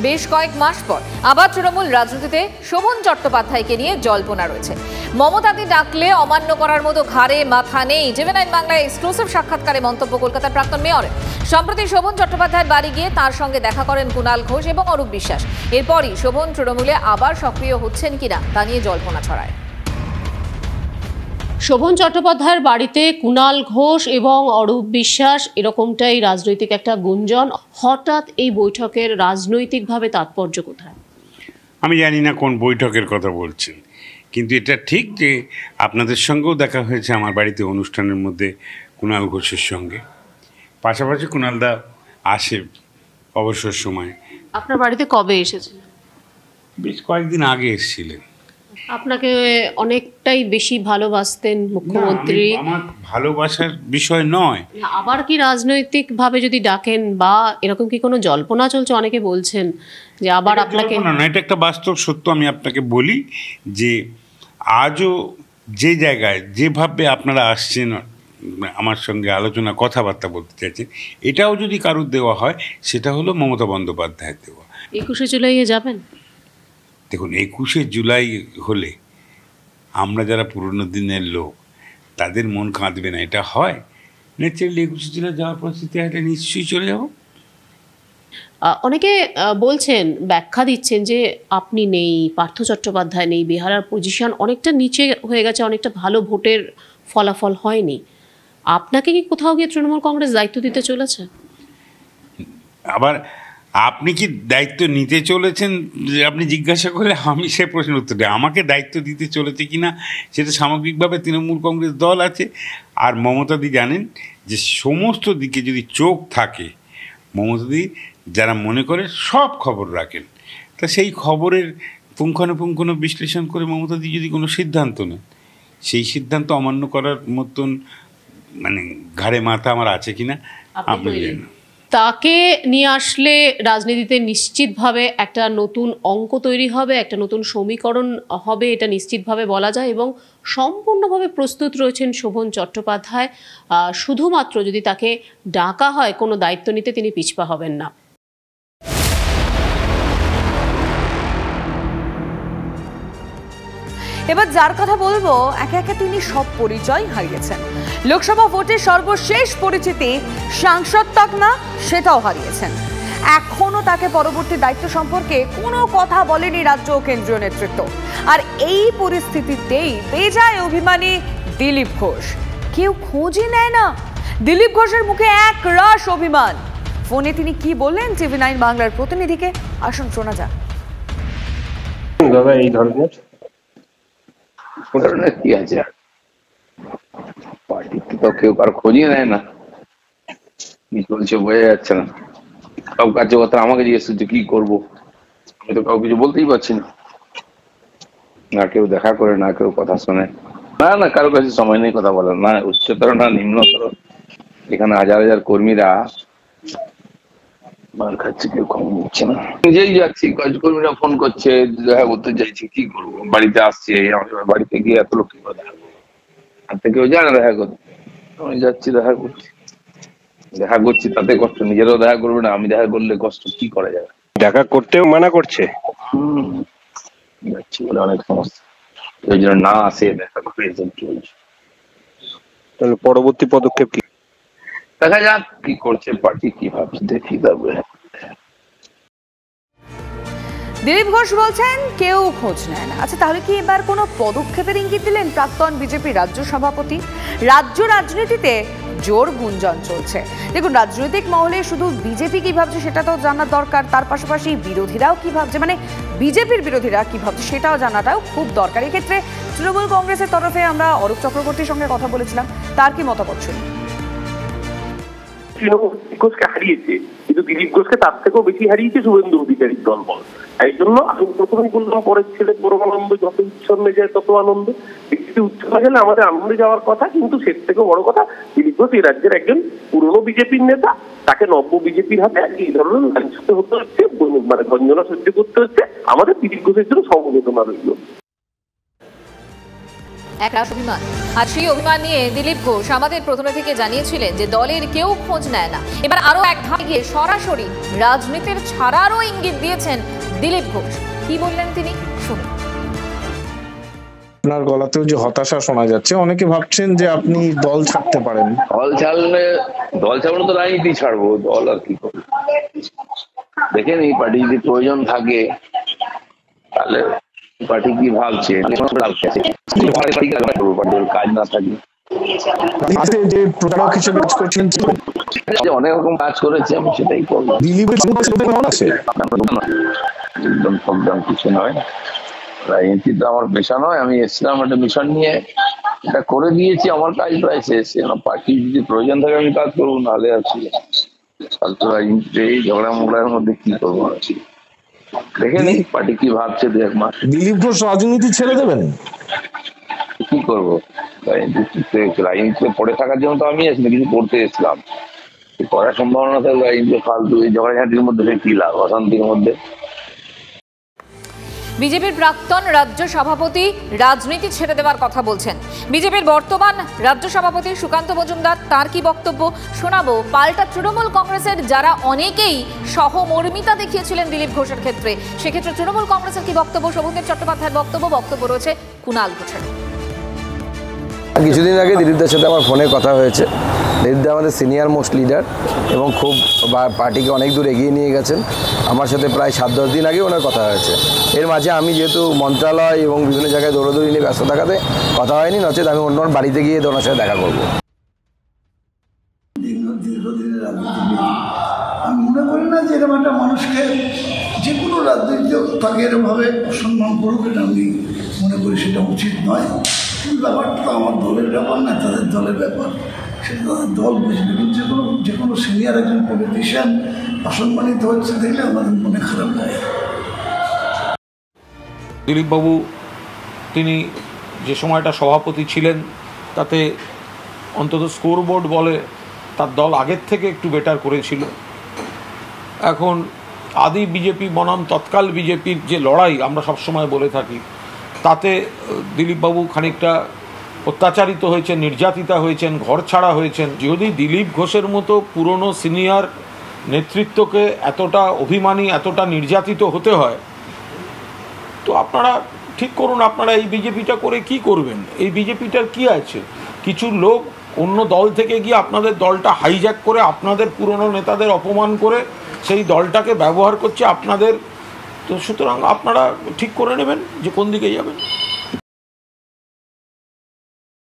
বেশ কয়েক মাস পর আবার তৃণমূল রাজনীতিতে শোভন চট্টোপাধ্যায়কে নিয়ে জল্পনা রয়েছে। মমতাদি ডাকলে অমান্য করার মতো ঘাড়ে মাথা নেই। TV9 বাংলায় এক্সক্লুসিভ সাক্ষাৎকারে মন্তব্য কলকাতার প্রাক্তন মেয়রের। সম্প্রতি শোভন চট্টোপাধ্যায়ের বাড়ি গিয়ে তার সঙ্গে দেখা করেন কুণাল ঘোষ এবং অরূপ বিশ্বাস। এরপরই শোভন তৃণমূলে আবার সক্রিয় হচ্ছেন কিনা তা নিয়ে জল্পনা ছড়ায়। শোভন চট্টোপাধ্যায়ের বাড়িতে কুণাল ঘোষ এবং অরূপ বিশ্বাস, এরকমটাই রাজনৈতিক একটা গুঞ্জন। হঠাৎ এই বৈঠকের রাজনৈতিকভাবে তাৎপর্য কোথায়? আমি জানি না কোন বৈঠকের কথা বলছেন, কিন্তু এটা ঠিক যে আপনাদের সঙ্গেও দেখা হয়েছে আমার বাড়িতে অনুষ্ঠানের মধ্যে কুণাল ঘোষের সঙ্গে। পাশাপাশি কুণালদা আসে অবসর সময়। আপনার বাড়িতে কবে এসেছেন? বেশ কয়েকদিন আগে এসেছিলেন। আপনাকে অনেকটাই বেশি ভালোবাসতেন মুখ্যমন্ত্রী। আমার ভালোবাসার বিষয় নয়। আবার কি রাজনৈতিকভাবে যদি ডাকেন বা এরকম কি কোনো জল্পনা চলছে? অনেকে বলছেন যে আবার আপনাকে। না, এটা একটা বাস্তব সত্য। আমি আপনাকে বলি যে আজও যে জায়গায় যেভাবে আপনারা আসছেন আমার সঙ্গে আলোচনা কথাবার্তা বলতে চাইছেন, এটাও যদি কারুর দেওয়া হয় সেটা হলো মমতা বন্দ্যোপাধ্যায়ের দেওয়া। 21শে জুলাইয়ে যাবেন? দেখুন, 21শে জুলাই হলে আমরা যারা পুরনো দিনের লোক তাদের মন কাঁদবে না, এটা হয় ন্যাচারালি। 21শে জুলাই যাওয়ার পরিস্থিতি হলে নিশ্চয়ই চলে যাব। অনেকে বলছেন, ব্যাখ্যা দিচ্ছেন যে আপনি নেই, পার্থ চট্টোপাধ্যায় নেই, বেহারার পজিশন অনেকটা নিচে হয়ে গেছে, অনেকটা ভালো ভোটের ফলাফল হয়নি। আপনাকে কি কোথাও গিয়ে তৃণমূল কংগ্রেস দায়িত্ব দিতে চলেছে? আবার আপনি কি দায়িত্ব নিতে চলেছেন আপনি জিজ্ঞাসা করলে আমি সে প্রশ্ন উত্তর দিই। আমাকে দায়িত্ব দিতে চলেছে কিনা সেটা সামগ্রিকভাবে তৃণমূল কংগ্রেস দল আছে। আর মমতাদি জানেন যে সমস্ত দিকে যদি চোখ থাকে, মমতাদি যারা মনে করে সব খবর রাখেন, তা সেই খবরের পুঙ্খানুপুঙ্খান বিশ্লেষণ করে মমতাদি যদি কোনো সিদ্ধান্ত নেন, সেই সিদ্ধান্ত অমান্য করার মতন মানে ঘাড়ে মাথা আমার আছে কিনা আপনি জানেন। তাকে নিয়ে আসলে রাজনীতিতে নিশ্চিতভাবে একটা নতুন অঙ্ক তৈরি হবে, একটা নতুন সমীকরণ হবে, এটা নিশ্চিতভাবে বলা যায়। এবং সম্পূর্ণভাবে প্রস্তুত রয়েছেন শোভন চট্টোপাধ্যায়। শুধুমাত্র যদি তাকে ডাকা হয় কোনো দায়িত্ব নিতে, তিনি পিছপা হবেন না। এবার যার কথা বলবো, একে একে তিনি সব পরিচয় হারিয়েছেন। লোকসভা ভোটের সর্বশেষ পরিচিতি সাংসদ তকমা সেটাও হারিয়েছেন। এখনো তাকে পরবর্তী দায়িত্ব সম্পর্কে কোনো কথা বলেনি রাজ্য ও কেন্দ্রীয় নেতৃত্ব। আর এই পরিস্থিতিতেই বেজায় অভিমানী দিলীপ ঘোষ। কেউ খোঁজই নেয় না। দিলীপ ঘোষের মুখে এক রাশ অভিমান। ফোনে তিনি কি বললেন TV9 বাংলার প্রতিনিধিকে আসুন শোনা যাক। এই ধরনের কি আছে, পার্টিতে তো কেউ কারো খোঁজই নেয় না, কি চলছে বোঝা যাচ্ছে না। সব কার্যকর্তা আমাকে জিজ্ঞেস করছে কি করবো, আমি তো কাউ কিছু বলতেই পারছি না। না কেউ দেখা করে, না কেউ কথা শোনে, না কারো কাছে সময় নেই কথা বলার, না উচ্চতর না নিম্নতর। এখানে হাজার হাজার কর্মীরা মার খাচ্ছে, কেউ খবর নিচ্ছে না। নিজেই যাচ্ছি, কাজকর্মীরা ফোন করছে, দেখা করতে চাইছি, কি করবো। বাড়িতে আসছে, বাড়িতে গিয়ে এত লোক কি দেখা করবো, আর তো কেউ যায় না দেখা করতে। আমি যাচ্ছি, দেখা করছি, তাতে কষ্ট। নিজেরাও দেখা করবে না, আমি দেখা করলে কষ্ট। কি করা যাবে, দেখা করতেও মানা করছে। যাচ্ছি বলে অনেক সমস্যা, ওই জন্য না আসে দেখা করে চলছে। তাহলে পরবর্তী পদক্ষেপ কি? দেখা যাক কি করছে পার্টি, কি ভাবছে, দেখি তারপরে। দিলীপ ঘোষ বলছেন কেউ খোঁজ নেয় না। আচ্ছা, তাহলে কি এবার কোনো পদক্ষেপের ইঙ্গিত দিলেন প্রাক্তন বিজেপি রাজ্য সভাপতি? রাজ্য রাজনীতিতে জোর গুঞ্জন চলছে। দেখুন, রাজনৈতিক মহলে শুধু বিজেপি কি ভাবছে সেটা তো জানার দরকার, তার পাশাপাশি বিরোধীরাও কি ভাবছে, মানে বিজেপির বিরোধীরা কি ভাবছে সেটাও জানাটাও খুব দরকার। এক্ষেত্রে তৃণমূল কংগ্রেসের তরফে আমরা অরূপ চক্রবর্তীর সঙ্গে কথা বলেছিলাম, তার কি মতামত শুনি। তৃণমূল ঘোষকে হারিয়েছে, কিন্তু দিলীপ ঘোষকে তার থেকেও বেশি হারিয়েছে শুভেন্দু অধিকারীর দলবল। এই জন্য আমি প্রথমেই বললাম, পরের ছেলে পরমানন্দ, যত উচ্ছন্নে যায় তত আনন্দ। বিজেপি উচ্ছন্নে গেলে আমাদের আনন্দে যাওয়ার কথা, কিন্তু সে থেকে বড় কথা দিলীপ ঘোষ এই রাজ্যের একজন পুরনো বিজেপির নেতা। তাকে নব্য বিজেপির হাতে এই ধরনের লাঞ্ছিত হতে হচ্ছে, মানে গঞ্জনা সহ্য করতে হচ্ছে। আমাদের দিলীপ ঘোষের জন্য সমবেদনা রইল। একরাশ অভিমান। আর সেই অভিমান নিয়ে দিলীপ ঘোষ আমাদের প্রথমে থেকে জানিয়েছিলেন যে দলের কেউ খোঁজ নেয় না। এবার আরো এক ধাপ গিয়ে সরাসরি রাজনীতির ছাড়ারও ইঙ্গিত দিয়েছেন দিলীপ ঘোষ। কি বললেন তিনি, শুনুন। আপনার গলাতেও যে হতাশা শোনা যাচ্ছে, অনেকে ভাবছেন যে আপনি দল ছাড়তে পারেন। দল ছাড়লে তো রাজনীতি ছাড়বো, দল আর কি করবো। দেখেন এই পার্টি যদি প্রয়োজন থাকে তাহলে পার্টি কি ভাবছে, কাজ না থাকে যে প্রচারক হিসেবে কাজ করছিলেন, অনেক রকম কাজ করেছে, আমি সেটাই করবো। একদম কিছু নয়, রাজনীতি তো আমার পেশা নয়। আমি এসেছিলাম একটা মিশন নিয়ে, এটা করে দিয়েছি, আমার কাজ প্রায় শেষ। পার্টি যদি প্রয়োজন থাকে আমি কাজ করবো, নাহলে আছি রাজনীতিতে এই ঝগড়া মোগড়ার মধ্যে কি করবো। দেখে নি পার্টি কি ভাবছে, দেখ মাস। দিলীপ ঘোষ রাজনীতি ছেড়ে দেবেন? কি করবো, রাজনীতিতে পড়ে থাকার জন্য তো আমি আসলে কিছু করতে এসেছিলাম। করার সম্ভাবনা থাকলে রাজনীতি ফালতু এই ঝগড়াঝাটির মধ্যে কি লাভ, অশান্তির মধ্যে। বিজেপির প্রাক্তন রাজ্য সভাপতি রাজনীতি ছেড়ে দেওয়ার কথা বলছেন। বিজেপির বর্তমান রাজ্য সভাপতি সুকান্ত মজুমদার, তার কি বক্তব্য শোনাবো। পাল্টা তৃণমূল কংগ্রেসের যারা অনেকেই সহমর্মিতা দেখিয়েছিলেন দিলীপ ঘোষের ক্ষেত্রে, সেক্ষেত্রে তৃণমূল কংগ্রেসের কি বক্তব্য, শোভনদেব চট্টোপাধ্যায়ের বক্তব্য রয়েছে কুণাল ঘোষের। কিছুদিন আগে দিলীপদার সাথে আমার ফোনে কথা হয়েছে। দিলীপদা আমাদের সিনিয়র মোস্ট লিডার এবং খুব পার্টিকে অনেক দূর এগিয়ে নিয়ে গেছেন। আমার সাথে প্রায় 7-10 দিন আগে ওনার কথা হয়েছে। এর মাঝে আমি যেহেতু মন্ত্রণালয় এবং বিভিন্ন জায়গায় দৌড়াদৌড়ি নিয়ে ব্যস্ত থাকাতে কথা হয়নি, নচেত আমি অন্য বাড়িতে গিয়ে ওনার সাথে দেখা করবো। দীর্ঘদিনের রাজনীতিবিদ, আমি মনে করি না যে এরকম একটা মানুষকে যে কোনো রাজনীতি তাকে এরকমভাবে অসম্মান করবে, এটা আমি মনে করি সেটা উচিত নয়। কিন্তু ব্যাপারটা তো আমার দলের ব্যাপার না, তাদের দলের ব্যাপার, সেটা তাদের দল বুঝবে। কিন্তু যে কোনো সিনিয়র একজন পলিটিশিয়ান অসম্মানিত হচ্ছে দেখলে আমাদের মনে খারাপ লাগে। দিলীপবাবু তিনি যে সময়টা সভাপতি ছিলেন তাতে অন্তত স্কোরবোর্ড বলে তার দল আগের থেকে একটু বেটার করেছিল। এখন আদি বিজেপি বনাম তৎকাল বিজেপির যে লড়াই আমরা সবসময় বলে থাকি, তাতে দিলীপবাবু খানিকটা অত্যাচারিত হয়েছেন, নির্যাতিতা হয়েছেন, ঘর ছাড়া হয়েছেন। যদি দিলীপ ঘোষের মতো পুরনো সিনিয়র নেতৃত্বকে এতটা অভিমানী, এতটা নির্যাতিত হতে হয়, তো আপনারা ঠিক করুন আপনারা এই বিজেপিটা করে কি করবেন। এই বিজেপিটার কি আছে? কিছু লোক অন্য দল থেকে গিয়ে আপনাদের দলটা হাইজ্যাক করে আপনাদের পুরনো নেতাদের অপমান করে সেই দলটাকে ব্যবহার করছে আপনাদের। তো সুতরাং আপনারা ঠিক করে নেবেন যে কোন দিকে যাবেন।